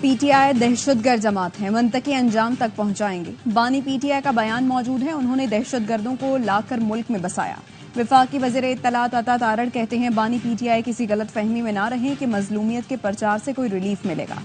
PTI दहशतगर्द जमात है, मुंतकी अंजाम तक पहुंचाएंगे। बानी पीटीआई का बयान मौजूद है। उन्होंने दहशतगर्दों को लाकर मुल्क में बसाया। विफाकी वज़ीर इत्तलात अता तारड़ कहते हैं बानी पीटीआई किसी गलत फहमी में ना रहें कि मजलूमियत के प्रचार से कोई रिलीफ मिलेगा।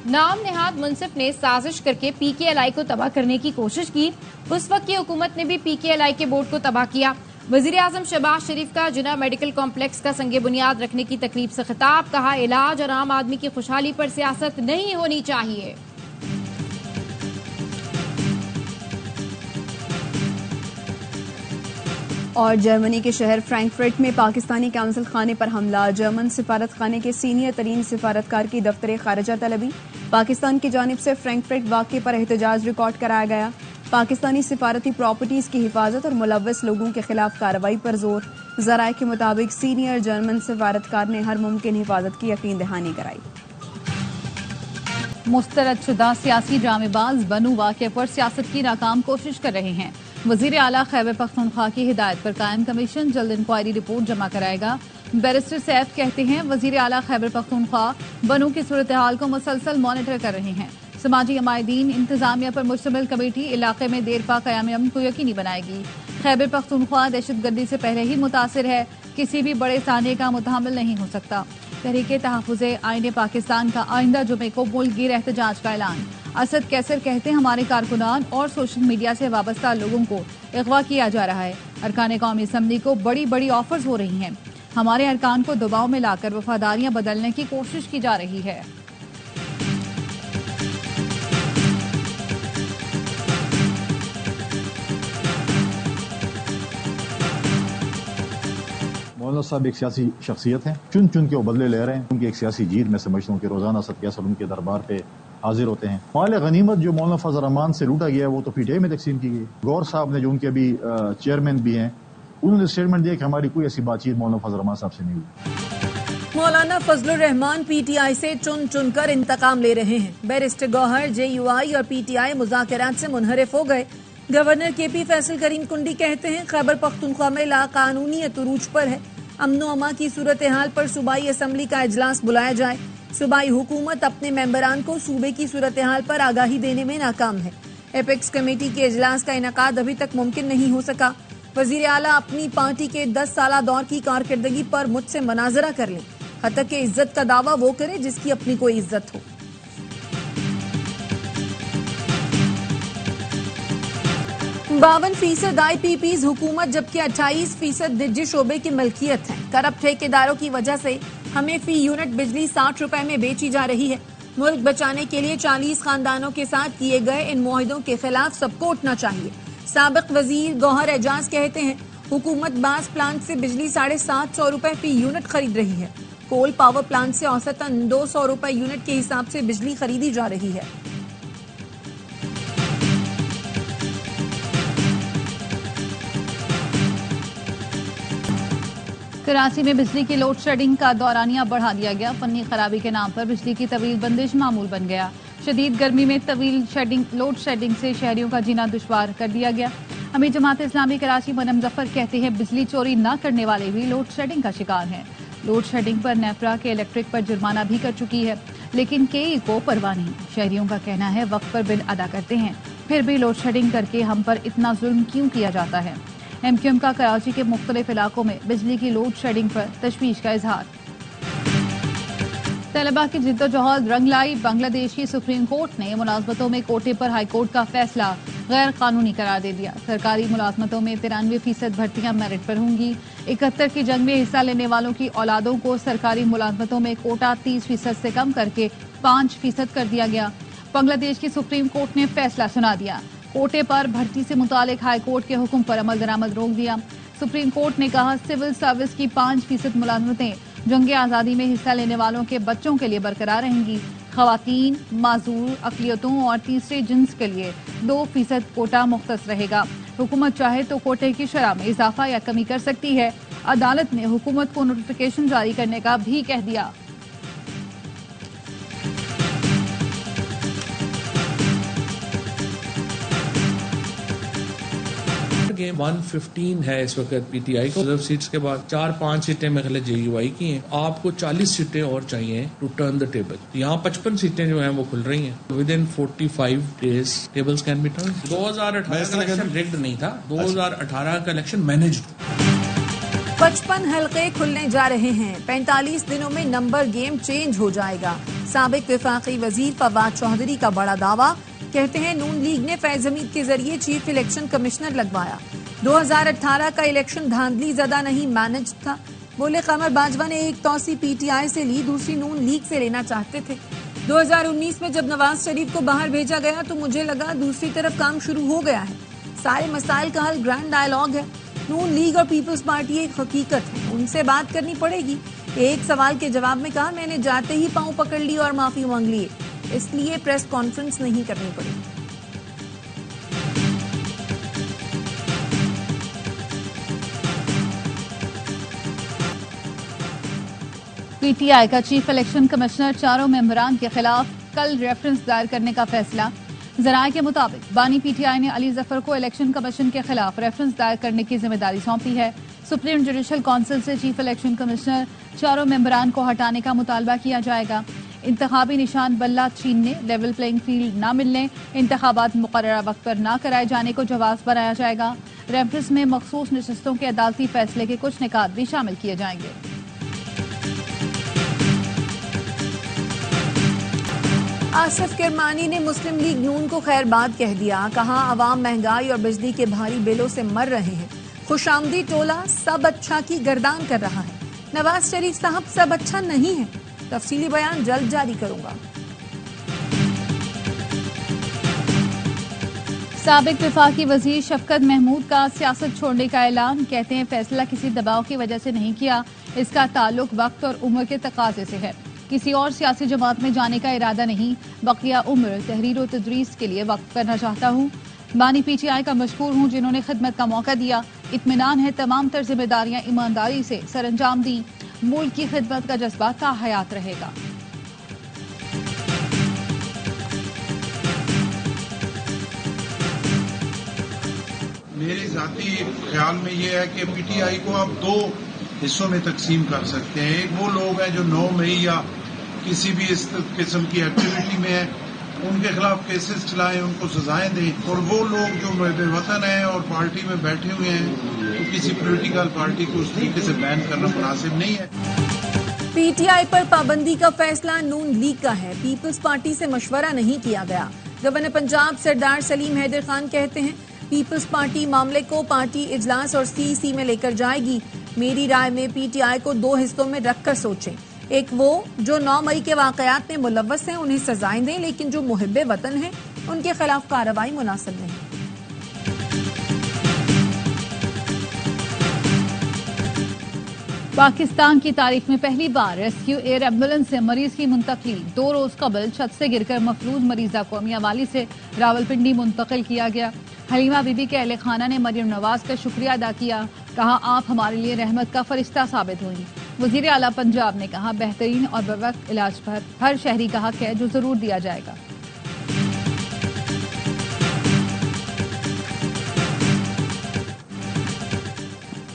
नाम नेहाद मुंसिफ ने साजिश करके पीकेएलआई को तबाह करने की कोशिश की। उस वक्त की हुकूमत ने भी पीकेएलआई के बोर्ड को तबाह किया। वजीर आजम शहबाज शरीफ का जिना मेडिकल कॉम्प्लेक्स का संगे बुनियाद रखने की तकरीब से खिताब, कहा इलाज और आम आदमी की खुशहाली पर सियासत नहीं होनी चाहिए। और जर्मनी के शहर फ्रैंकफर्ट में पाकिस्तानी काउंसिल खाने पर हमला। जर्मन सिफारत खाने के सीनियर तरीन सिफारतकार की दफ्तर खारिजा तलबी। पाकिस्तान की जानिब से फ्रैंकफर्ट वाक़े पर एहतजाज रिकॉर्ड कराया गया। पाकिस्तानी सिफारती प्रॉपर्टीज की हिफाजत और मुलव्वस लोगों के खिलाफ कार्रवाई पर जोर। ज़राए के मुताबिक सीनियर जर्मन सिफारतकार ने हर मुमकिन हिफाजत की यकीन दहानी कराई। मुस्तरदशुदा सियासी ड्रामेबाज बनू वाक़े पर सियासत की नाकाम कोशिश कर रहे हैं। वज़ीर आला खैबर पख्तूनख्वा की हिदायत पर कायम कमीशन जल्द इंक्वायरी रिपोर्ट जमा कराएगा। बैरिस्टर सैफ कहते हैं वज़ीर आला खैबर पख्तूनख्वा बनू की सूरत हाल को मुसलसल मॉनिटर कर रहे हैं। समाजी अमायदीन इंतजामिया पर मुश्तमिल कमेटी इलाके में देर पा क़याम अमन को यकीनी बनाएगी। खैबर पख्तूनख्वा दहशतगर्दी से पहले ही मुतासिर है, किसी भी बड़े साने का मुतहम्मिल नहीं हो सकता। तहरीके तहफ़्फ़ुज़े आईने पाकिस्तान का आइंदा जुमे को मुल्क गिर एहतजाज का ऐलान। असद कैसर कहते हैं हमारे कारकुनान और सोशल मीडिया से वाबस्ता लोगों को अगवा किया जा रहा है। अरकान कौमी असम्बली को बड़ी बड़ी ऑफर्स हो रही हैं। हमारे अरकान को दबाव में लाकर वफादारियां बदलने की कोशिश की जा रही है। मौलाना साहब एक सियासी शख्सियत है, चुन चुन के वो बदले ले रहे हैं। उनकी एक सियासी जीत मैं समझता हूँ कि रोजाना असद कैसर उनके दरबार पे हाजिर होते हैं। माल गनीमत जो मौलाना फजल रहमान से लूटा गया है वो तो पीटीआई में तकसीम की गई। गौर साहब ने जो उनके अभी चेयरमैन भी हैं, उन्होंने स्टेटमेंट दिया कि हमारी कोई ऐसी बातचीत मौलाना फजल रहमान साहब से नहीं हुई। मौलाना फजलुर रहमान पीटीआई से चुन चुन कर इंतकाम ले रहे हैं। बैरिस्टर गौहर जेयूआई और पीटीआई मुज़ाकरात से मुनहरिफ हो गए। गवर्नर केपी फैसल करीम कुंडी कहते हैं खैबर पख्तूनख्वा में लाकानूनीयत उरूज पर है। अमनो अमा की सूरत हाल पर सूबाई असम्बली का इजलास बुलाया जाए। सूबाई हुकूमत अपने मेंबरान को सूबे की सूरत हाल पर आगाही देने में नाकाम है। एपेक्स कमेटी के इजलास का इनकाद अभी तक मुमकिन नहीं हो सका। वजीर आला अपनी पार्टी के 10 साला दौर की कारकर्दगी पर मुझसे मनाजरा कर लें। हत्ता के इज्जत का दावा वो करे जिसकी अपनी कोई इज्जत हो। 52% IPPs हुकूमत जबकि 28% निजी शोबे की मिल्कियत है। करप्ट ठेकेदारों की वजह से हमें फी यूनिट बिजली 60 रुपए में बेची जा रही है। मुल्क बचाने के लिए 40 खानदानों के साथ किए गए इन मुआहिदों के खिलाफ सबको उठना चाहिए। साबिक वजीर गौहर एजाज कहते हैं हुकूमत बास प्लांट से बिजली 750 रुपए फी यूनिट खरीद रही है। कोल पावर प्लांट से औसतन 200 रुपए यूनिट के हिसाब से बिजली खरीदी जा रही है। कराची में बिजली की लोड शेडिंग का दौरानिया बढ़ा दिया गया। फन्नी खराबी के नाम पर बिजली की तवील बंदिश मामूल बन गया। शदीद गर्मी में तवील लोड शेडिंग से शहरियों का जीना दुश्वार कर दिया गया। अमीर जमात इस्लामी कराची मरम जफर कहते हैं बिजली चोरी न करने वाले भी लोड शेडिंग का शिकार हैं। लोड शेडिंग पर नेफ्रा के इलेक्ट्रिक पर जुर्माना भी कर चुकी है, लेकिन केई को परवाह नहीं। शहरियों का कहना है वक्त पर बिल अदा करते हैं, फिर भी लोड शेडिंग करके हम पर इतना जुल्म क्यों किया जाता है। MQM का कराची के मुख्तलिफ इलाकों में बिजली की लोड शेडिंग पर तशवीश का इजहार। तलबा की जिद्दोजहद रंग लाई। बांग्लादेश की सुप्रीम कोर्ट ने मुलाजमतों में कोटे पर हाईकोर्ट का फैसला गैर कानूनी करार दे दिया। सरकारी मुलाजमतों में 93% भर्तियां मेरिट पर होंगी। 71 की जंग में हिस्सा लेने वालों की औलादों को सरकारी मुलाजमतों में कोटा 30% से कम करके 5% कर दिया गया। बांग्लादेश की सुप्रीम कोर्ट ने फैसला सुना दिया। कोटे पर भर्ती से मुतालिक हाई कोर्ट के हुक्म पर अमल दरामद रोक दिया। सुप्रीम कोर्ट ने कहा सिविल सर्विस की 5% मुलाजमतें जंग आज़ादी में हिस्सा लेने वालों के बच्चों के लिए बरकरार रहेंगी। खवातीन, माजूर, अकलियतों और तीसरे जिन्स के लिए 2% कोटा मुख्तस रहेगा। हुकूमत चाहे तो कोटे की शरह में इजाफा या कमी कर सकती है। अदालत ने हुकूमत को नोटिफिकेशन जारी करने का भी कह दिया। नंबर गेम 115 है इस वक्त पीटीआई को। रिजर्व सीट्स के बाद 4-5 सीटें मेरे जेयूआई की हैं। आपको 40 सीटें और चाहिए टू टर्न द टेबल। यहाँ 55 सीटें जो हैं वो खुल रही हैं। With in 45 days tables can be turn. 2018 का इलेक्शन रिग्ड नहीं था, 2018 का इलेक्शन मैनेज्ड। 55 हलके खुलने जा रहे हैं। 45 दिनों में नंबर गेम चेंज हो जाएगा। साबिक वफाकी वजीर फवाद चौधरी का बड़ा दावा। कहते हैं नून लीग ने फैज हमीद के जरिए चीफ इलेक्शन कमिश्नर लगवाया। 2018 का इलेक्शन धांधली ज़दा नहीं मैनेज था। बोले कमर बाजवा ने एक तौसी पीटीआई से ली, दूसरी नून लीग से लेना चाहते थे। 2019 में जब नवाज शरीफ को बाहर भेजा गया तो मुझे लगा दूसरी तरफ काम शुरू हो गया है। सारे मसाइल का हल ग्रैंड डायलॉग है। नून लीग और पीपल्स पार्टी एक हकीकत है, उनसे बात करनी पड़ेगी। एक सवाल के जवाब में कहा, मैंने जाते ही पांव पकड़ ली और माफी मांग लिए, इसलिए प्रेस कॉन्फ्रेंस नहीं करनी पड़ी। पीटीआई का चीफ इलेक्शन कमिश्नर चारों मेंबरान के खिलाफ कल रेफरेंस दायर करने का फैसला। जराये के मुताबिक बानी पीटीआई ने अली जफर को इलेक्शन कमीशन के खिलाफ रेफरेंस दायर करने की जिम्मेदारी सौंपी है। सुप्रीम जुडिशल काउंसिल से चीफ इलेक्शन कमिश्नर चारों मेंबरान को हटाने का मुतालबा किया जाएगा। इंतखाबी निशान बल्ला छीनने, लेवल प्लेइंग फील्ड न मिलने, इंतखाबात मुकर्ररा वक्त पर न कराए जाने को जवाब बनाया जाएगा। रेफरेंस में मखसूस नशिस्तों के अदालती फैसले के कुछ निकात भी शामिल किए जाएंगे। आसिफ किरमानी ने मुस्लिम लीग नून को खैरबाद कह दिया। कहा अवाम महंगाई और बिजली के भारी बिलों से मर रहे हैं। खुशामदी टोला सब अच्छा की गर्दान कर रहा है। नवाज शरीफ साहब सब अच्छा नहीं है। तफसीली बयान जल्द जारी करूंगा। साबिक वफाकी वजीर शफकत महमूद का सियासत छोड़ने का ऐलान। कहते हैं फैसला किसी दबाव की वजह से नहीं किया, इसका ताल्लुक वक्त और उम्र के तकाजे से है। किसी और सियासी जमात में जाने का इरादा नहीं, बकिया उम्र तहरीर और तदरीस के लिए वक्त करना चाहता हूँ। बानी पीटीआई का मशकूर हूँ जिन्होंने खिदमत का मौका दिया। इत्मीनान है तमाम तर जिम्मेदारियां ईमानदारी से सरअंजाम दी। मुल्क की खिदमत का जज्बा ताहयात रहेगा। मेरे जाती ख्याल में ये है कि पीटीआई को आप दो हिस्सों में तकसीम कर सकते हैं। एक वो लोग हैं जो 9 मई या किसी भी इस किस्म की एक्टिविटी में है, उनके खिलाफ केसेस चलाएं, उनको सजाएं दें। और वो लोग जो बेवतन हैं और पार्टी में बैठे हुए हैं, तो किसी पॉलिटिकल पार्टी को उस तरीके से बैन करना मुनासिब नहीं है। पीटीआई पर पाबंदी का फैसला नून लीग का है। पीपल्स पार्टी से मशवरा नहीं किया गया। गवर्नर पंजाब सरदार सलीम हैदर खान कहते हैं पीपल्स पार्टी मामले को पार्टी इजलास और सीईसी में लेकर जाएगी। मेरी राय में पीटीआई को 2 हिस्सों में रखकर सोचें। एक वो जो 9 मई के वाकयात में मुलव्वस हैं, उन्हें सजाएं दें, लेकिन जो मुहिब्बे वतन हैं उनके खिलाफ कार्रवाई मुनासिब नहीं। पाकिस्तान की तारीख में पहली बार रेस्क्यू एयर एम्बुलेंस से मरीज की मुंतकली। 2 रोज कबल छत से गिरकर मफलूज मरीजा को मियांवाली से रावलपिंडी मुंतकिल किया गया। हलीमा बीबी के अहले खाना ने मरियम नवाज का शुक्रिया अदा किया। कहा आप हमारे लिए रहमत का फरिश्ता साबित हुई। वजीर आला पंजाब ने कहा बेहतरीन और बवक्त इलाज पर हर शहरी का हक है जो जरूर दिया जाएगा।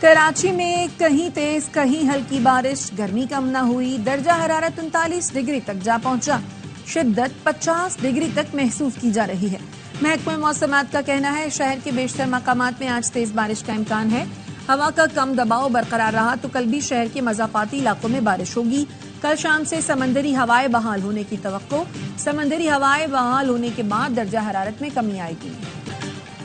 कराची में कहीं तेज कहीं हल्की बारिश, गर्मी कम न हुई। दर्जा हरारत 39 डिग्री तक जा पहुंचा। शिद्दत 50 डिग्री तक महसूस की जा रही है। महकमा मौसमात का कहना है शहर के बेशतर मकामात में आज तेज बारिश का इम्कान है। हवा का कम दबाव बरकरार रहा तो कल भी शहर के मज़ाफाती इलाकों में बारिश होगी। कल शाम से समंदरी हवाएं बहाल होने की तवक्को। समंदरी हवाएं बहाल होने के बाद दर्जा हरारत में कमी आएगी।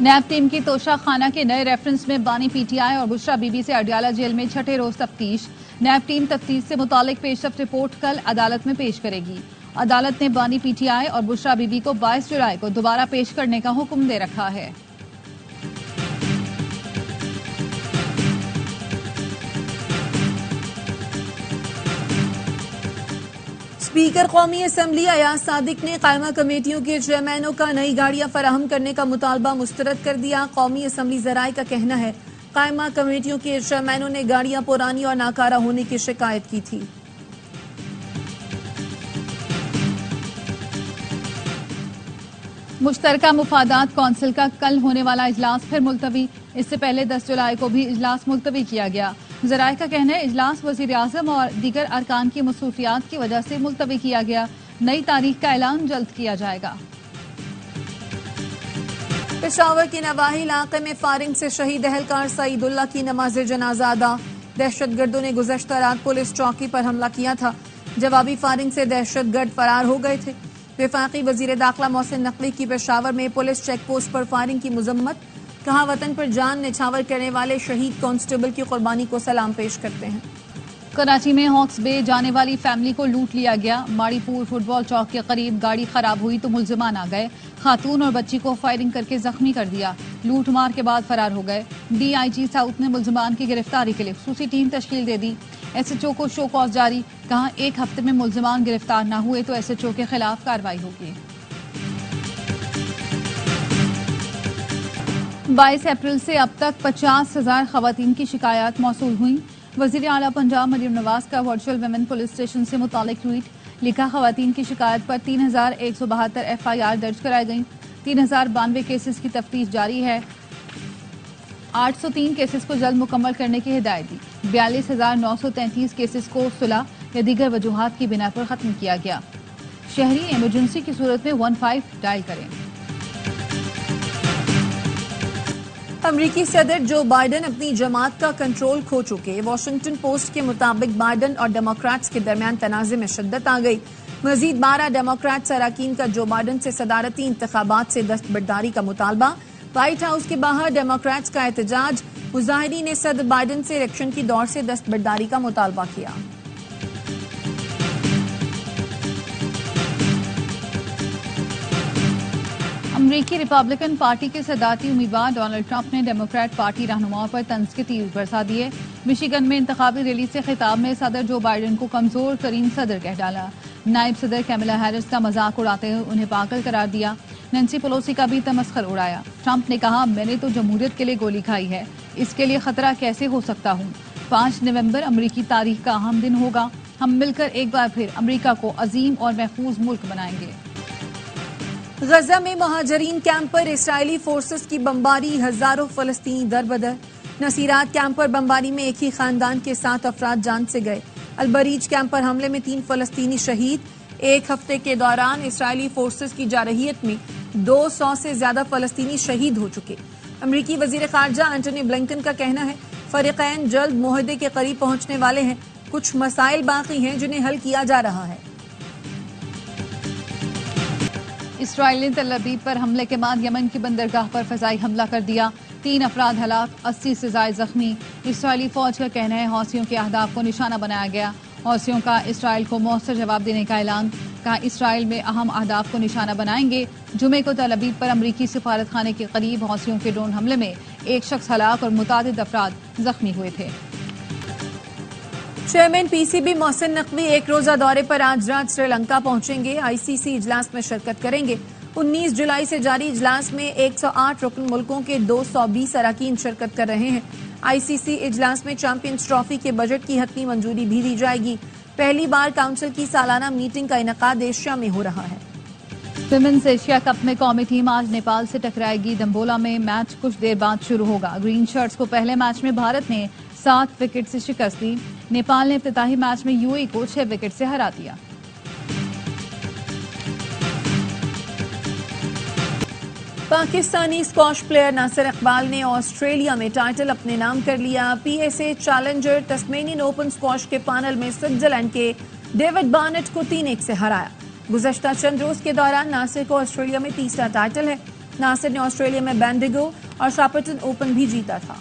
नैब टीम की तोशा खाना के नए रेफरेंस में बानी पीटीआई और बुशरा बीबी से अडियाला जेल में 6ठे रोज तफ्तीश। नैब टीम तफ्तीश से मुतालिक पेशरफ रिपोर्ट कल अदालत में पेश करेगी। अदालत ने बानी पीटीआई और बुशरा बीबी को 22 जुलाई को दोबारा पेश करने का हुक्म दे रखा है। स्पीकर कौमी असम्बली अयाज सादिक ने कायमा कमेटियों के चेयरमैनों का नई गाड़ियां फराहम करने का मुतालबा मुस्तरद कर दिया। कौमी असम्बली जराये का कहना है कायमा कमेटियों के चेयरमैनों ने गाड़ियां पुरानी और नाकारा होने की शिकायत की थी। मुश्तरका मुफादात कौंसिल का कल होने वाला इजलास फिर मुलतवी। इससे पहले 10 जुलाई को भी इजलास मुलतवी किया गया। ज़राए का कहना है इजलास वज़ीर आज़म और दीगर अरकान की मसरूफियात की वजह से मुलतवी किया गया। नई तारीख का ऐलान जल्द किया जाएगा। पेशावर के नवाही इलाके में फायरिंग से शहीद अहलकार सईदुल्लाह की नमाज जनाजा अदा। दहशतगर्दों ने गुज़श्ता रात पुलिस चौकी पर हमला किया था। जवाबी फायरिंग से दहशतगर्द फरार हो गए थे। वफाकी वजीर दाखिला मोहसिन नकवी की पेशावर में पुलिस चेक पोस्ट पर फायरिंग की मजम्मत। कहा वतन पर जान निछावर करने वाले शहीद कांस्टेबल की कुर्बानी को सलाम पेश करते हैं। कराची में हॉक्स बे जाने वाली फैमिली को लूट लिया गया। माड़ीपुर फुटबॉल चौक के करीब गाड़ी खराब हुई तो मुल्जिमान आ गए। खातून और बच्ची को फायरिंग करके जख्मी कर दिया। लूट मार के बाद फरार हो गए। DIG साउथ ने मुल्जिमान की गिरफ्तारी के लिए खुसूसी टीम तश्कील दे दी। SHO को शो कॉज जारी। कहा 1 हफ्ते में मुल्जिमान गिरफ्तार न हुए तो SHO के खिलाफ कार्रवाई होगी। 22 अप्रैल से अब तक 50,000 खवातीन की शिकायत मौसूल हुई। वजीर आला पंजाब मरियम नवाज का वर्चुअल वुमेन पुलिस स्टेशन से मुतालिक ट्वीट। लिखा खवातीन की शिकायत पर 3172 FIR दर्ज कराई गई। 3092 केसेस की तफ्तीश जारी है। 803 केसेस को जल्द मुकम्मल करने की हिदायत दी। 42,933 केसेस को सुलह या दीगर वजूहात की बिना पर खत्म किया गया। शहरी इमरजेंसी की सूरत में 15 डायल करें। अमरीकी सदर जो बाइडन अपनी जमात का कंट्रोल खो चुके। वॉशिंगटन पोस्ट के मुताबिक बाइडन और डेमोक्रेट्स के दरमियान तनाज़े में शिद्दत आ गई। मजीद 12 डेमोक्रेट्स अरकान का जो बाइडन से सदारती इंतखाबात से दस्तबरदारी का मुतालबा। व्हाइट हाउस के बाहर डेमोक्रेट्स का एहतजाज। मुजाहिरीन ने सदर बाइडन से इलेक्शन की दौड़ से दस्तबरदारी का मुतालबा किया। अमरीकी रिपब्लिकन पार्टी के सदारती उम्मीदवार डोनाल्ड ट्रंप ने डेमोक्रेट पार्टी रहनुमाओं पर तंज के तीर बरसा दिए। मिशिगन में इंतखाबी रैली से खिताब में सदर जो बाइडन को कमजोर तरीन सदर कह डाला। नायब सदर कैमला हैरिस का मजाक उड़ाते हुए उन्हें पागल करार दिया। नैन्सी पेलोसी का भी तमस्खर उड़ाया। ट्रंप ने कहा मैंने तो जमहूरियत के लिए गोली खाई है, इसके लिए खतरा कैसे हो सकता हूँ। 5 नवंबर अमरीकी तारीख का अहम दिन होगा। हम मिलकर एक बार फिर अमरीका को अजीम और महफूज मुल्क बनाएंगे। गजा में महाजरीन कैंप पर इसराइली फोर्सेस की बमबारी। हजारों फलस्तीनी दरबदर। नसीरात कैंप पर बमबारी में एक ही खानदान के 7 अफराद जान से गए। अलबरीज कैंप पर हमले में 3 फलस्तीनी शहीद। 1 हफ्ते के दौरान इसराइली फोर्सेस की जारहियत में 200 से ज्यादा फलस्तीनी शहीद हो चुके। अमरीकी वजीर खारजा एंटनी ब्लिंकन का कहना है फरीकैन जल्द मुआहदे के करीब पहुंचने वाले हैं। कुछ मसाइल बाकी हैं जिन्हें हल किया जा रहा है। इसराइल ने तल अवीव पर हमले के बाद यमन की बंदरगाह पर फजाई हमला कर दिया। 3 अफराद हलाक, 80 से ज्यादा जख्मी। इसराइली फौज का कहना है हौसियों के अहदाफ को निशाना बनाया गया। हौसियों का इसराइल को मौसर जवाब देने का ऐलान। कहा इसराइल में अहम अहदाफ को निशाना बनाएंगे। जुमे को तल अवीव पर अमरीकी सिफारत खाने के करीब हौसियों के ड्रोन हमले में 1 शख्स हलाक और मुतादिद अफराद जख्मी हुए थे। चेयरमैन PCB मोहसिन नकवी 1 रोजा दौरे पर आज रात श्रीलंका पहुंचेंगे। ICC इजलास में शिरकत करेंगे। 19 जुलाई से जारी इजलास में 108 रुकन मुल्कों के 220 अरकान शिरकत कर रहे हैं। ICC इजलास में चैंपियंस ट्रॉफी के बजट की हतमी मंजूरी भी दी जाएगी। पहली बार काउंसिल की सालाना मीटिंग का इनेकाद एशिया में हो रहा है। विमेंस एशिया कप में कौमी टीम आज नेपाल से टकराएगी। दम्बोला में मैच कुछ देर बाद शुरू होगा। ग्रीन शर्ट्स को पहले मैच में भारत ने 7 विकेट से शिकस्त दी। नेपाल ने इफ्तिताही मैच में UAE को 6 विकेट से हरा दिया। पाकिस्तानी स्क्वॉश प्लेयर नासिर इकबाल ने ऑस्ट्रेलिया में टाइटल अपने नाम कर लिया। PSA challenger Tasmanian open squash के फाइनल में स्विट्जरलैंड के डेविड बार्नेट को 3-1 से हराया। गुज़श्ता चंद रोज के दौरान नासिर को ऑस्ट्रेलिया में तीसरा टाइटल है। नासिर ने ऑस्ट्रेलिया में बेंडिगो और शार्पटन ओपन भी जीता था।